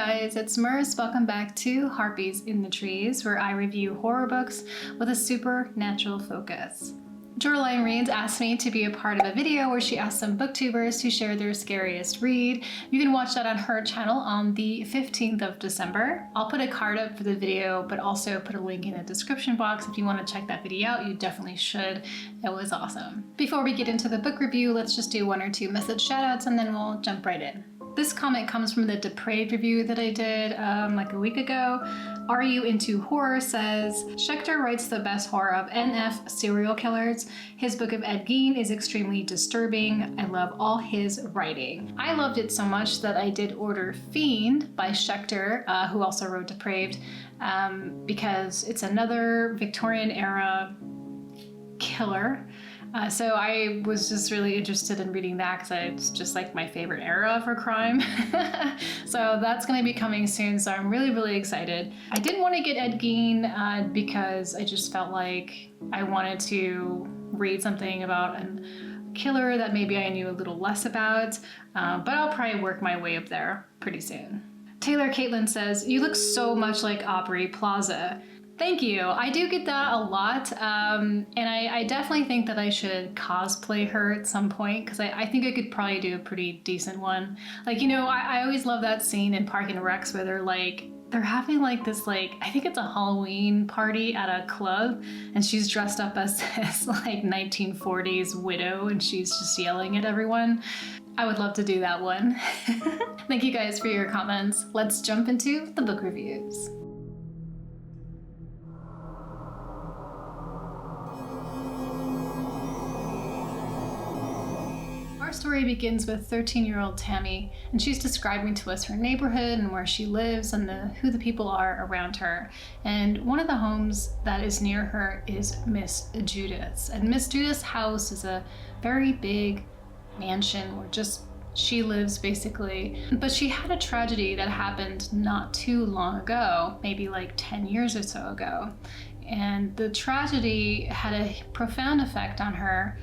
guys, it's Murs. Welcome back to Harpies in the Trees, where I review horror books with a supernatural focus. Shoutouts Reads asked me to be a part of a video where she asked some booktubers to share their scariest read. You can watch that on her channel on the 15th of December. I'll put a card up for the video, but also put a link in the description box. If you want to check that video out, you definitely should. It was awesome. Before we get into the book review, let's just do one or two message shoutouts and then we'll jump right in. This comment comes from the Depraved review that I did like a week ago. Are You Into Horror says, Schechter writes the best horror of NF serial killers. His book of Ed Gein is extremely disturbing. I love all his writing. I loved it so much that I did order Fiend by Schechter, who also wrote Depraved, because it's another Victorian era killer. So I was just really interested in reading that because it's just like my favorite era for crime. So that's going to be coming soon, so I'm really excited. I didn't want to get Ed Gein because I just felt like I wanted to read something about a killer that maybe I knew a little less about, but I'll probably work my way up there pretty soon. Taylor Caitlin says, you look so much like Aubrey Plaza. Thank you. I do get that a lot, and I definitely think that I should cosplay her at some point because I think I could probably do a pretty decent one. Like, you know, I always love that scene in Park and Recs where they're having like this, like, I think it's a Halloween party at a club and she's dressed up as this like 1940s widow and she's just yelling at everyone. I would love to do that one. Thank you guys for your comments. Let's jump into the book reviews. Our story begins with 13-year-old Tammy, and she's describing to us her neighborhood and where she lives and who the people are around her. And one of the homes that is near her is Miss Judith's. And Miss Judith's house is a very big mansion where just she lives basically. But she had a tragedy that happened not too long ago, maybe like 10 years or so ago. And the tragedy had a profound effect on her,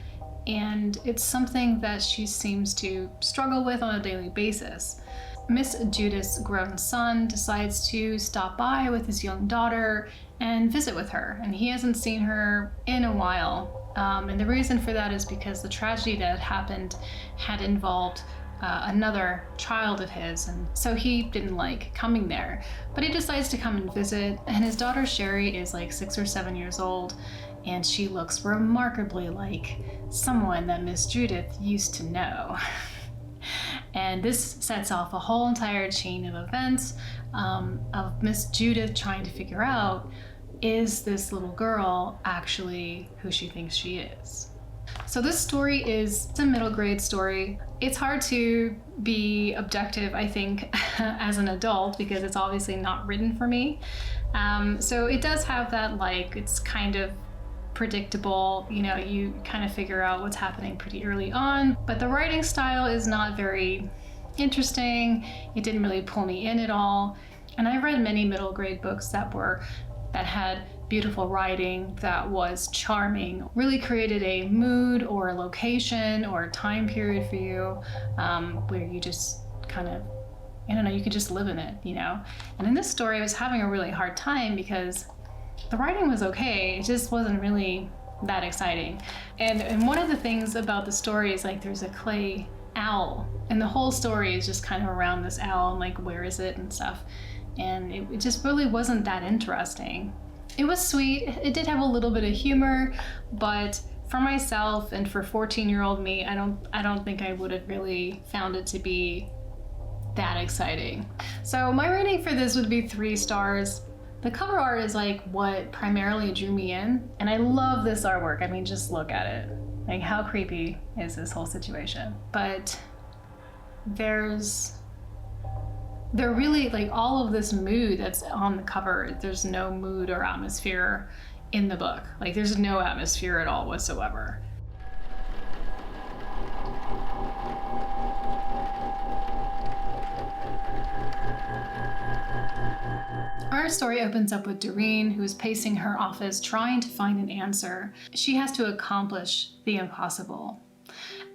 and it's something that she seems to struggle with on a daily basis. Miss Judith's grown son decides to stop by with his young daughter and visit with her, and he hasn't seen her in a while. And the reason for that is because the tragedy that happened had involved another child of his, and so he didn't like coming there. But he decides to come and visit, and his daughter Sherry is like 6 or 7 years old, and she looks remarkably like someone that Miss Judith used to know. And this sets off a whole entire chain of events of Miss Judith trying to figure out, is this little girl actually who she thinks she is? So this story is a middle grade story. It's hard to be objective, I think, as an adult because it's obviously not written for me. So it does have that, like, it's kind of predictable, you know, you kind of figure out what's happening pretty early on, but the writing style is not very interesting. It didn't really pull me in at all. And I've read many middle grade books that had beautiful writing, that was charming, really created a mood or a location or a time period for you, where you just kind of, I don't know, you could just live in it, you know? And in this story, I was having a really hard time because the writing was okay, it just wasn't really that exciting. And one of the things about the story is, like, there's a clay owl, and the whole story is just kind of around this owl and like, where is it and stuff. And it just really wasn't that interesting. It was sweet, it did have a little bit of humor, but for myself and for 14-year-old me, I don't think I would have really found it to be that exciting. So my rating for this would be 3 stars. The cover art is like what primarily drew me in, and I love this artwork. I mean, just look at it. Like, how creepy is this whole situation? But they're really, like, all of this mood that's on the cover, there's no mood or atmosphere in the book. Like, there's no atmosphere at all whatsoever. Our story opens up with Doreen, who is pacing her office trying to find an answer. She has to accomplish the impossible.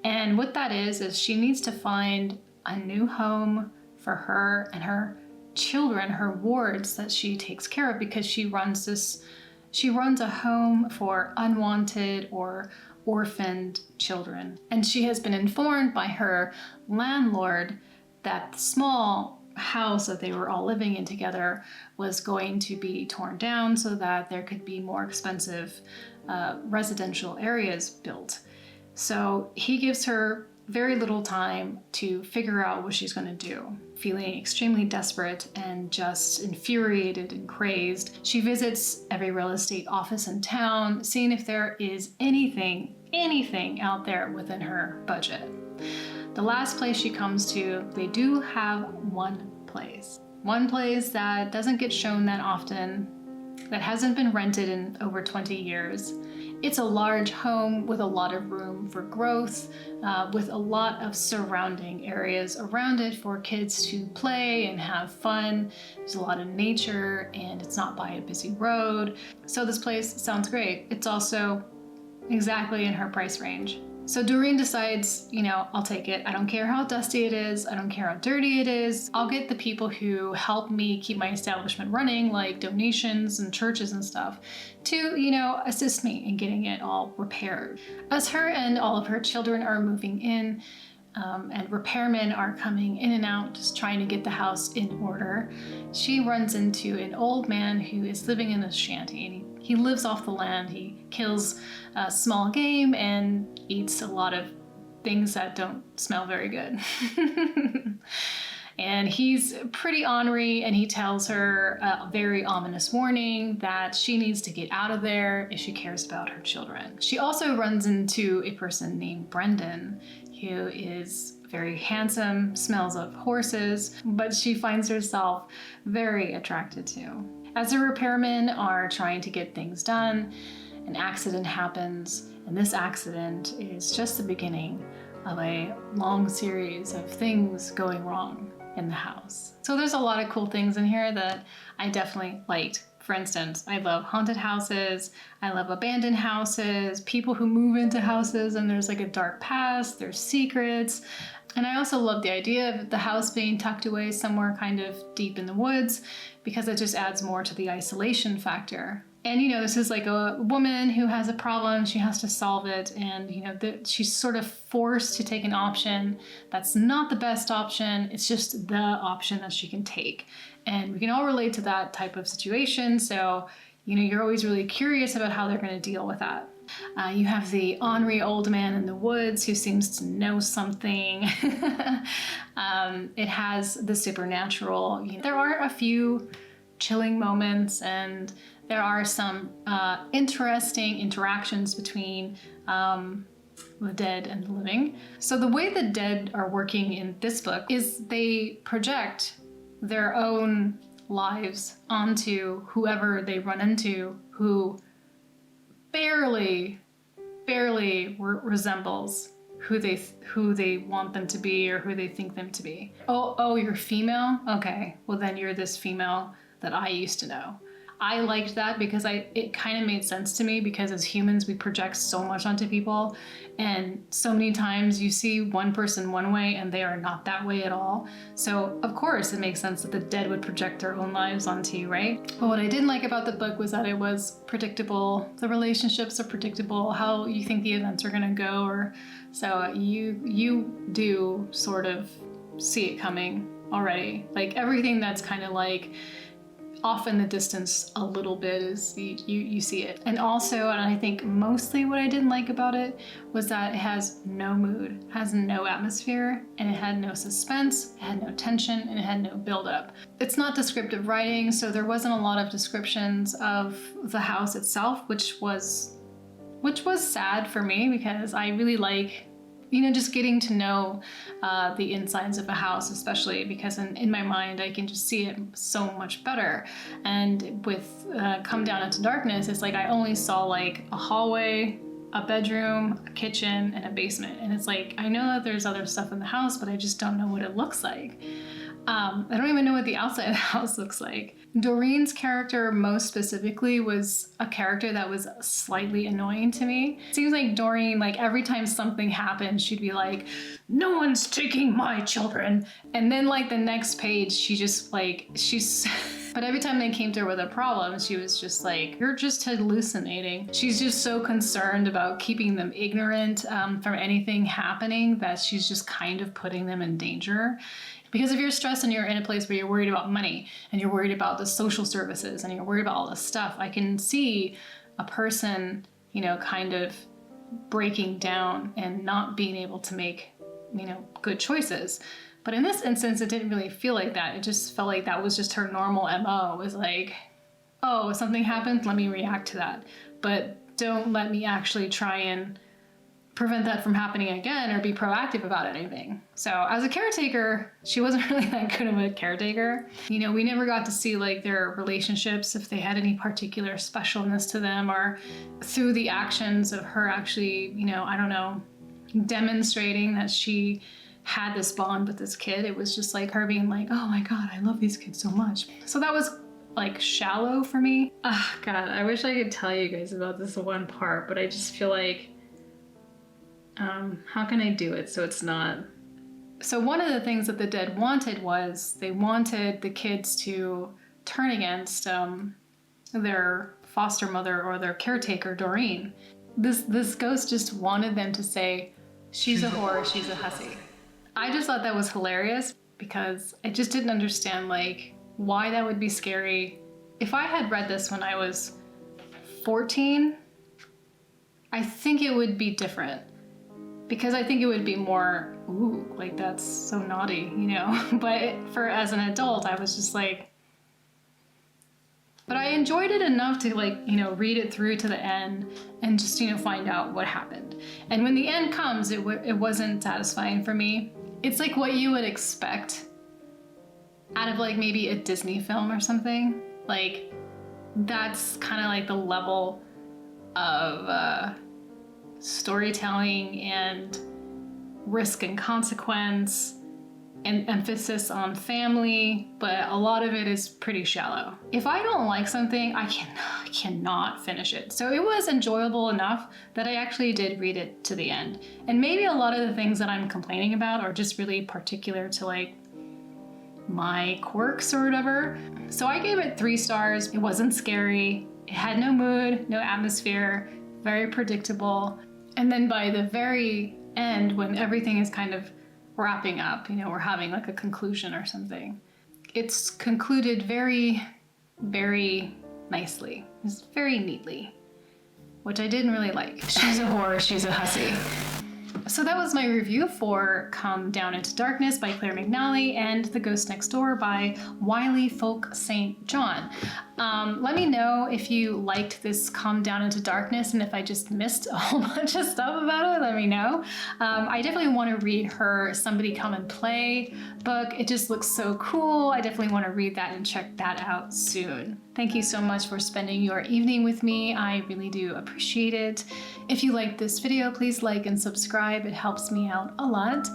And what that is she needs to find a new home for her and her children, her wards that she takes care of, because she runs a home for unwanted or orphaned children. And she has been informed by her landlord that the small house that they were all living in together was going to be torn down so that there could be more expensive residential areas built. So he gives her very little time to figure out what she's going to do. Feeling extremely desperate and just infuriated and crazed, she visits every real estate office in town, seeing if there is anything out there within her budget. The last place she comes to, they do have one place that doesn't get shown that often, that hasn't been rented in over 20 years. It's a large home with a lot of room for growth, with a lot of surrounding areas around it for kids to play and have fun. There's a lot of nature and it's not by a busy road. So this place sounds great. It's also exactly in her price range. So Doreen decides, I'll take it. I don't care how dusty it is. I don't care how dirty it is. I'll get the people who help me keep my establishment running, like donations and churches and stuff, to, assist me in getting it all repaired. As her and all of her children are moving in, and repairmen are coming in and out, just trying to get the house in order, she runs into an old man who is living in a shanty, and he lives off the land. He kills small game and eats a lot of things that don't smell very good. And he's pretty ornery, and he tells her a very ominous warning that she needs to get out of there if she cares about her children. She also runs into a person named Brendan, who is very handsome, smells of horses, but she finds herself very attracted to. As the repairmen are trying to get things done, an accident happens, and this accident is just the beginning of a long series of things going wrong in the house. So there's a lot of cool things in here that I definitely liked. For instance, I love haunted houses, I love abandoned houses, people who move into houses and there's like a dark past, there's secrets. And I also love the idea of the house being tucked away somewhere kind of deep in the woods, because it just adds more to the isolation factor. And this is like a woman who has a problem, she has to solve it, and she's sort of forced to take an option that's not the best option, it's just the option that she can take. And we can all relate to that type of situation, so you're always really curious about how they're going to deal with that. You have the ornery old man in the woods who seems to know something. It has the supernatural. There are a few chilling moments, and there are some interesting interactions between the dead and the living. So the way the dead are working in this book is they project their own lives onto whoever they run into, who barely resembles who they want them to be or who they think them to be. Oh, you're female? Okay, well then you're this female that I used to know. I liked that because it kind of made sense to me, because as humans we project so much onto people, and so many times you see one person one way and they are not that way at all. So of course it makes sense that the dead would project their own lives onto you, right? But what I didn't like about the book was that it was predictable. The relationships are predictable, how you think the events are gonna go, or so you do sort of see it coming already. Like everything that's kind of like off in the distance a little bit is you see it. And also, and I think mostly what I didn't like about it was that it has no mood, has no atmosphere, and it had no suspense, it had no tension, and it had no buildup. It's not descriptive writing, so there wasn't a lot of descriptions of the house itself, which was sad for me, because I really like just getting to know the insides of a house, especially because in my mind I can just see it so much better. And with Come Down Into Darkness, it's like I only saw like a hallway, a bedroom, a kitchen, and a basement. And it's like, I know that there's other stuff in the house, but I just don't know what it looks like. I don't even know what the outside of the house looks like. Doreen's character most specifically was a character that was slightly annoying to me. It seems like Doreen, like every time something happened, she'd be like, no one's taking my children. And then like the next page, she just like, but every time they came to her with a problem, she was just like, you're just hallucinating. She's just so concerned about keeping them ignorant from anything happening that she's just kind of putting them in danger. Because if you're stressed and you're in a place where you're worried about money and you're worried about the social services and you're worried about all this stuff, I can see a person, you know, kind of breaking down and not being able to make, you know, good choices. But in this instance, it didn't really feel like that. It just felt like that was just her normal MO. It was like, oh, something happened, let me react to that. But don't let me actually try and prevent that from happening again or be proactive about anything. So as a caretaker, she wasn't really that good of a caretaker. You know, we never got to see like their relationships, if they had any particular specialness to them, or through the actions of her actually, you know, I don't know, demonstrating that she had this bond with this kid. It was just like her being like, oh my God, I love these kids so much. So that was like shallow for me. Oh God, I wish I could tell you guys about this one part, but I just feel like, how can I do it so it's not? So one of the things that the dead wanted was they wanted the kids to turn against their foster mother or their caretaker, Doreen. This ghost just wanted them to say, she's a whore, she's a hussy. I just thought that was hilarious because I just didn't understand like why that would be scary. If I had read this when I was 14, I think it would be different. Because I think it would be more, ooh, like that's so naughty, you know? But as an adult, I was just like, but I enjoyed it enough to like, you know, read it through to the end and just, you know, find out what happened. And when the end comes, it wasn't satisfying for me. It's like what you would expect out of like maybe a Disney film or something. Like that's kind of like the level of, storytelling and risk and consequence and emphasis on family, but a lot of it is pretty shallow. If I don't like something, I cannot finish it. So it was enjoyable enough that I actually did read it to the end. And maybe a lot of the things that I'm complaining about are just really particular to like my quirks or whatever. So I gave it 3 stars. It wasn't scary. It had no mood, no atmosphere, very predictable. And then by the very end, when everything is kind of wrapping up, you know, we're having like a conclusion or something, it's concluded very, very nicely. It's very neatly, which I didn't really like. She's a whore, she's a hussy. So that was my review for Come Down Into Darkness by Clare Mcnally and The Ghost Next Door by Wylly Folk St John. Let me know if you liked this Come Down Into Darkness, and if I just missed a whole bunch of stuff about it, let me know. I definitely want to read her Somebody Come and Play book. It just looks so cool. I definitely want to read that and check that out soon. Thank you so much for spending your evening with me. I really do appreciate it. If you liked this video, please like and subscribe. It helps me out a lot.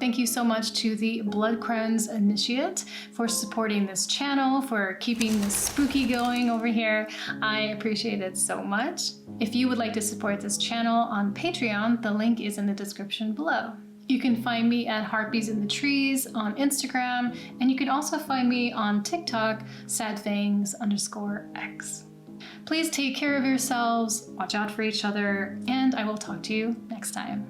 Thank you so much to the Blood Crones Initiate for supporting this channel, for keeping this spooky going over here. I appreciate it so much. If you would like to support this channel on Patreon, the link is in the description below. You can find me at Harpies in the Trees on Instagram, and you can also find me on TikTok, sadfangs_x. Please take care of yourselves, watch out for each other, and I will talk to you next time.